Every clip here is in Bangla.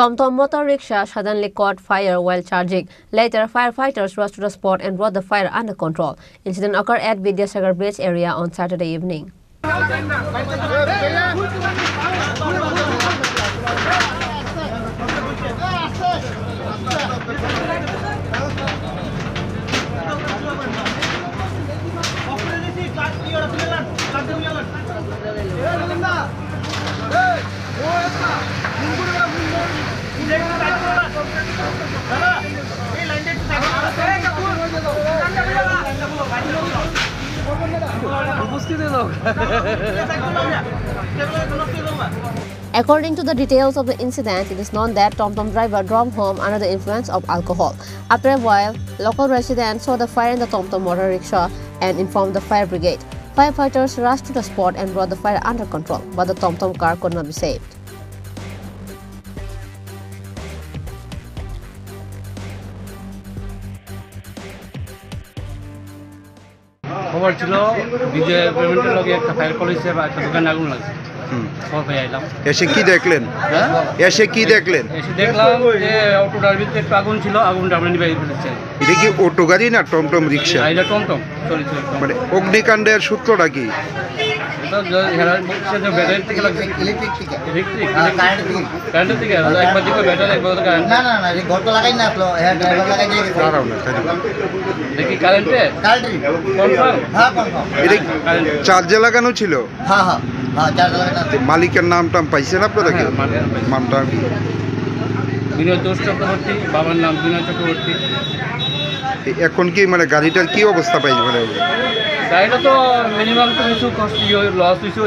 TomTom motor rickshaw suddenly caught fire while charging. Later, firefighters rushed to the spot and brought the fire under control. Incident occurred at Vidyasagar Bridge area on Saturday evening. According to the details of the incident, it is known that TomTom driver drove home under the influence of alcohol. After a while, local residents saw the fire in the TomTom motor rickshaw and informed the fire brigade. Firefighters rushed to the spot and brought the fire under control, but the TomTom car could not be saved. খবর ছিল বিজয় পেমেন্টের লগে একটা ফায়ার কলেজে বা একটা দোকানে আগুন লাগছে। খবর পেয়ে আইলাম। এসে কি দেখলেন? এসে দেখলাম যে অটোটার ভিতরে একটু আগুন ছিল, আগুনটা আমরা নিভাই ফেলেছি। এটা কি অটো গাড়ি না টমটম রিক্সা? এটা টমটম চলেছিল। মানে অগ্নিকাণ্ডের সূত্রটা কি? ব্যাটারি থেকে লাগছে। কারেন্টের থেকে একবার দিকে ব্যাটারি একবার কারেন্ট। না গল্প লাগাই না আসলো, হ্যাঁ ড্রাইভার লাগাই দিয়ে গেছে। দেখি কারেন্টে কনফার্ম। হ্যাঁ কনফার্ম। এটা চার্জে লাগানো ছিল? হ্যাঁ চার্জ লাগানো। মালিকের নামটা পাইছেন আপনারা কি? নামটা কি? বিনয় দোষ চক্রবর্তী, বাবার নাম বিনয় চক্রবর্তী। এখন কি মানে গাড়িটার কি অবস্থা পাইছে? মানে গাড়িটা তো মিনিমাম তো কিছু লস হয়েছে,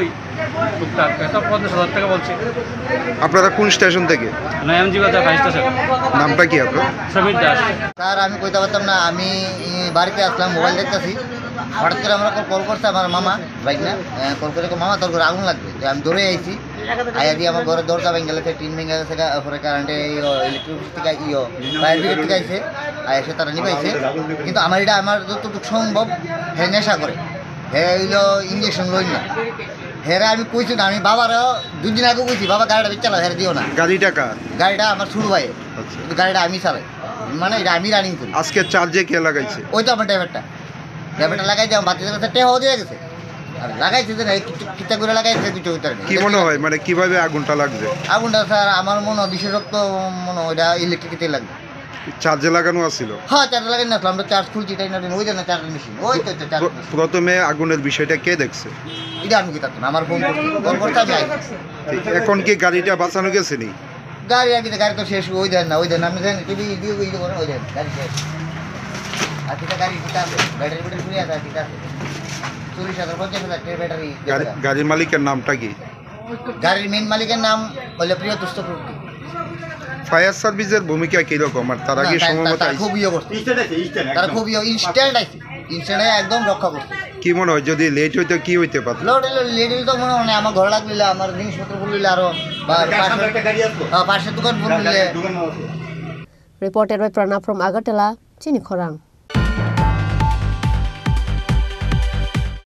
টুকটাক এটা 50,000 টাকা বলছে। আপনারা কোন স্টেশন থেকে? নয়ামজি বাজার ফায়ার স্টেশন। নামটা কি আপনার? সমীর দাস। স্যার আমি কইতে পারতাম না, আমি বাড়িতে আসলাম, মোবাইল দেখতেছি, হঠাৎ করে আমরা কল করছে আমার মামা বাইক না, কল করে মামা তোর ঘরে আগুন লাগবে। আমি দৌড়ে আইছি, আইয়া দিয়ে আমার ঘরের দরজা ভেঙে গেছে, টিন ভেঙে গেছে, পরে কারেন্টে ইলেকট্রিসিটি থেকে ফায়ার ব্রিগেড থেকে আইছে, এসে তারা নিবাইছে। কিন্তু আমার এটা আমার যতটুকু সম্ভব হ্যাঁ নেশা করে, হ্যাঁ হইলো ইঞ্জেকশন লই না। হ্যাঁ আমি কইছি না, আমি বাবারও 2 দিন আগে কইছি বাবা গাড়িটা বেচালা হ্যাঁ দিও না। গাড়িটা কার? গাড়িটা আমার শুরু ভাই, কিন্তু গাড়িটা আমি চালাই, মানে এটা আমি রানিং করি। আজকে চার্জে কে লাগাইছে? ওই তো আমার ড্রাইভারটা লাগাই দিয়ে বাতি গেছে, টেহাও দিয়ে গেছে, আর লাগাইছে যে কিতা করে লাগাইছে কিছু ভিতরে। কি মনে হয় মানে কিভাবে আগুনটা লাগছে? আগুনটা স্যার আমার মনে হয় বিশেষত্ব মনে হয় ওইটা ইলেকট্রিকিতে লাগবে। চার্জে লাগানো আছিল? হ্যাঁ চার্জ লাগাই না, আমরা চার্জ খুলছি, তাই না ওই না চার্জ মেশিন, ওই তো চার্জ। প্রথমে আগুনের বিষয়টা কে দেখছে? এটা আমি কি থাকতো না, আমার ফোন করতে আমি আইছি। এখন কি গাড়িটা বাঁচানো গেছে নি? গাড়ি গাড়ি তো শেষ, ওই দেন না ওই দেন, আমি দেন টিভি করে ওই দেন গাড়ি শেষ। আর কিটা গাড়ি কিটা আছে, ব্যাটারি ঘুরে আছে, কিটা আছে 40,000 50,000 ব্যাটারি। গাড়ির মালিকের নামটা কি? গাড়ির মেন মালিকের নাম হলো প্রিয় তুষ্টপুরী। ফায়ার সার্ভিসের ভূমিকা কিরকম? আর তারা কি সময়মতো তারা খুব তারা খুব ইনস্ট্যান্ট আইছে, ইনস্ট্যান্ট একদম রক্ষা করছে। কি মনে হয় যদি লেট হইতো কি হইতে পারত? লেট হইলে তো মনে হয় আমার ঘর লাগলে, আমার জিনিসপত্র বললে আরো পাশের দোকান বললে। Reported by Pranav from Agartala, Chini Khorang.